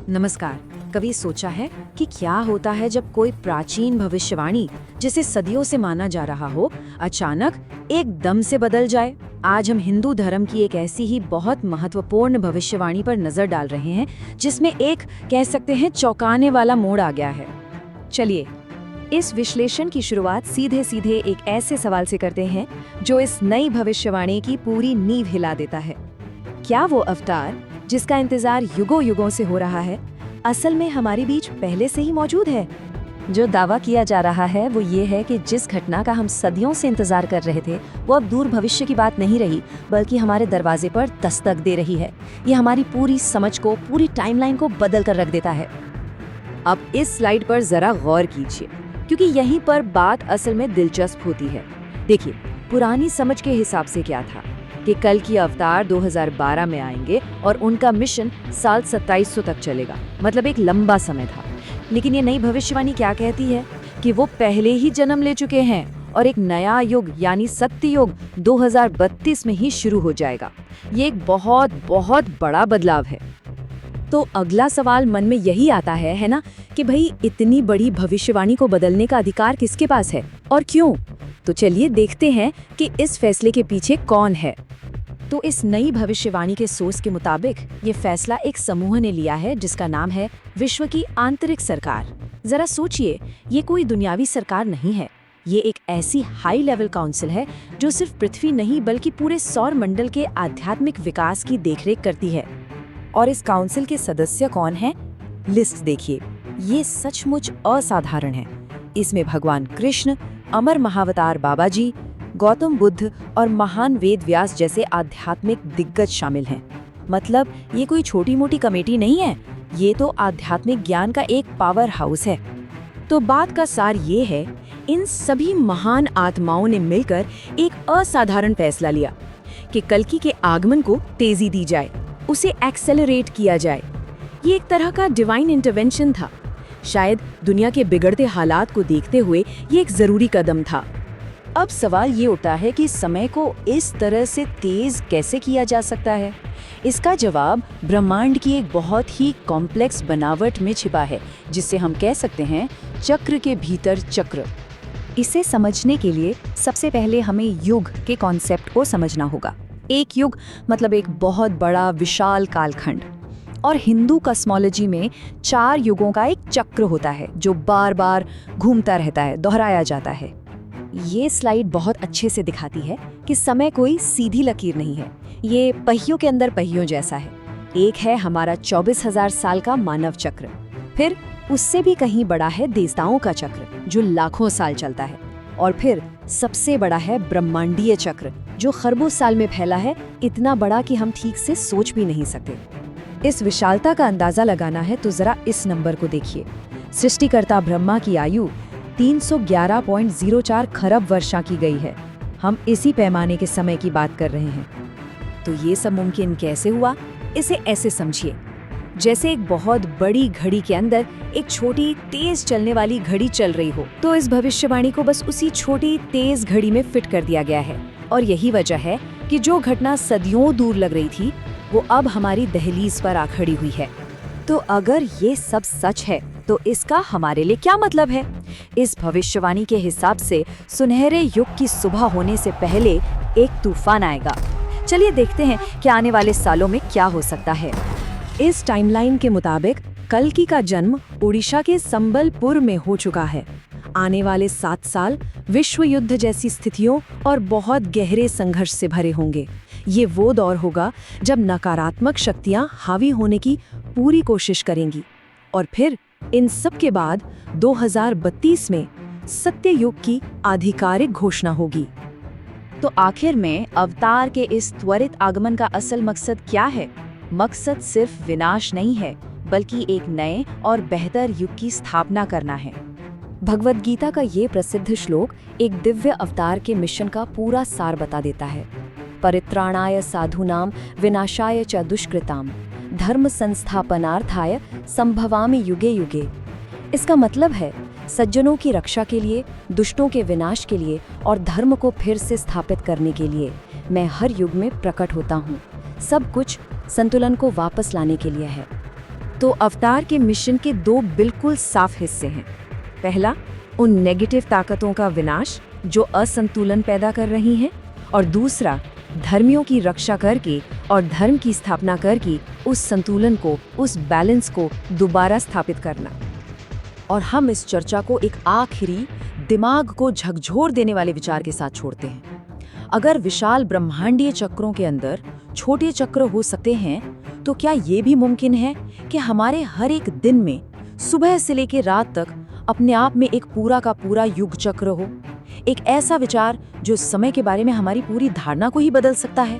नमस्कार। कभी सोचा है कि क्या होता है जब कोई प्राचीन भविष्यवाणी जिसे सदियों से माना जा रहा हो अचानक एकदम से बदल जाए। आज हम हिंदू धर्म की एक ऐसी ही बहुत महत्वपूर्ण भविष्यवाणी पर नजर डाल रहे हैं जिसमें एक कह सकते हैं चौंकाने वाला मोड़ आ गया है। चलिए इस विश्लेषण की शुरुआत सीधे सीधे एक ऐसे सवाल से करते हैं जो इस नई भविष्यवाणी की पूरी नींव हिला देता है। क्या वो अवतार जिसका इंतजार युगों युगों से हो रहा है असल में हमारे बीच पहले से ही मौजूद है? जो दावा किया जा रहा है वो ये है कि जिस घटना का हम सदियों से इंतजार कर रहे थे वो अब दूर भविष्य की बात नहीं रही, बल्कि हमारे दरवाजे पर दस्तक दे रही है। ये हमारी पूरी समझ को, पूरी टाइमलाइन को बदल कर रख देता है। अब इस स्लाइड पर जरा गौर कीजिए, क्योंकि यहीं पर बात असल में दिलचस्प होती है। देखिए, पुरानी समझ के हिसाब से क्या था कि कल की अवतार 2012 में आएंगे और उनका मिशन साल 2700 तक चलेगा, मतलब एक लंबा समय था। लेकिन ये नई भविष्यवाणी क्या कहती है कि वो पहले ही जन्म ले चुके हैं और एक नया युग यानी सत्य युग 2032 में ही शुरू हो जाएगा। ये एक बहुत बहुत बड़ा बदलाव है। तो अगला सवाल मन में यही आता है ना, कि भाई इतनी बड़ी भविष्यवाणी को बदलने का अधिकार किसके पास है और क्यों? तो चलिए देखते हैं कि इस फैसले के पीछे कौन है। तो इस नई भविष्यवाणी के सोर्स के मुताबिक ये फैसला एक समूह ने लिया है जिसका नाम है विश्व की आंतरिक सरकार। जरा सोचिए, ये कोई दुनियावी सरकार नहीं है। ये एक ऐसी हाई लेवल काउंसिल है जो सिर्फ पृथ्वी नहीं बल्कि पूरे सौर मंडल के आध्यात्मिक विकास की देखरेख करती है। और इस काउंसिल के सदस्य कौन हैं? लिस्ट देखिए, ये सचमुच असाधारण है। इसमें भगवान कृष्ण, अमर महावतार बाबा जी, गौतम बुद्ध और महान वेद व्यास जैसे आध्यात्मिक दिग्गज शामिल हैं। मतलब ये कोई छोटी मोटी कमेटी नहीं है, ये तो आध्यात्मिक ज्ञान का एक पावर हाउस है। तो बात का सार ये है, इन सभी महान आत्माओं ने मिलकर एक असाधारण फैसला लिया कि कल्कि के आगमन को तेजी दी जाए, उसे एक्सेलरेट किया जाए। ये एक तरह का डिवाइन इंटरवेंशन था। शायद दुनिया के बिगड़ते हालात को देखते हुए ये एक जरूरी कदम था। अब सवाल ये उठता है कि समय को इस तरह से तेज कैसे किया जा सकता है? इसका जवाब ब्रह्मांड की एक बहुत ही कॉम्प्लेक्स बनावट में छिपा है, जिसे हम कह सकते हैं चक्र के भीतर चक्र। इसे समझने के लिए सबसे पहले हमें युग के कॉन्सेप्ट को समझना होगा। एक युग मतलब एक बहुत बड़ा विशाल कालखंड, और हिंदू कॉस्मोलॉजी में 4 युगों का एक चक्र होता है जो बार बार घूमता रहता है, दोहराया जाता है। ये स्लाइड बहुत अच्छे से दिखाती है कि समय कोई सीधी लकीर नहीं है, ये पहियों के अंदर पहियों जैसा है। एक है हमारा 24,000 साल का मानव चक्र, फिर उससे भी कहीं बड़ा है देवताओं का चक्र जो लाखों साल चलता है, और फिर सबसे बड़ा है ब्रह्मांडीय चक्र जो खरबों साल में फैला है, इतना बड़ा कि हम ठीक से सोच भी नहीं सकते। इस विशालता का अंदाजा लगाना है तो जरा इस नंबर को देखिए। सृष्टिकर्ता ब्रह्मा की आयु 311.04 खरब वर्षा की गई है। हम इसी पैमाने के समय की बात कर रहे हैं। तो ये सब मुमकिन कैसे हुआ? इसे ऐसे समझिए, जैसे एक बहुत बड़ी घड़ी के अंदर एक छोटी तेज चलने वाली घड़ी चल रही हो, तो इस भविष्यवाणी को बस उसी छोटी तेज घड़ी में फिट कर दिया गया है। और यही वजह है कि जो घटना सदियों दूर लग रही थी वो अब हमारी दहलीज पर आ खड़ी हुई है। तो अगर ये सब सच है तो इसका हमारे लिए क्या मतलब है? इस भविष्यवाणी के हिसाब से सुनहरे युग की सुबह होने से पहले एक तूफान आएगा। चलिए देखते हैं कि आने वाले सालों में क्या हो सकता है। इस टाइमलाइन के मुताबिक कल्कि का जन्म ओडिशा के संबलपुर में हो चुका है। आने वाले 7 साल विश्व युद्ध जैसी स्थितियों और बहुत गहरे संघर्ष से भरे होंगे। ये वो दौर होगा जब नकारात्मक शक्तियां हावी होने की पूरी कोशिश करेंगी, और फिर इन सब के बाद 2032 में सत्य युग की आधिकारिक घोषणा होगी। तो आखिर में अवतार के इस त्वरित आगमन का असल मकसद क्या है? मकसद सिर्फ विनाश नहीं है, बल्कि एक नए और बेहतर युग की स्थापना करना है। भगवद गीता का ये प्रसिद्ध श्लोक एक दिव्य अवतार के मिशन का पूरा सार बता देता है। परित्राणाय साधूनां विनाशाय च दुष्कृतां धर्म संस्थापनार्थाय संभवामि युगे युगे। इसका मतलब है सज्जनों की रक्षा के लिए, दुष्टों के विनाश के लिए और धर्म को फिर से स्थापित करने के लिए मैं हर युग में प्रकट होता हूँ। सब कुछ संतुलन को वापस लाने के लिए है। तो अवतार के मिशन के दो बिल्कुल साफ हिस्से हैं। पहला, उन नेगेटिव ताकतों का विनाश जो असंतुलन पैदा कर रही हैं, और दूसरा, धर्मियों की रक्षा करके और धर्म की स्थापना करके उस संतुलन को, उस बैलेंस को दोबारा स्थापित करना। और हम इस चर्चा को एक आखिरी, दिमाग को झकझोर देने वाले विचार के साथ छोड़ते हैं। अगर विशाल ब्रह्मांडीय चक्रों के अंदर छोटे चक्र हो सकते हैं, तो क्या ये भी मुमकिन है कि हमारे हर एक दिन में सुबह से लेकर रात तक अपने आप में एक पूरा का पूरा युग चक्र हो? एक ऐसा विचार जो समय के बारे में हमारी पूरी धारणा को ही बदल सकता है।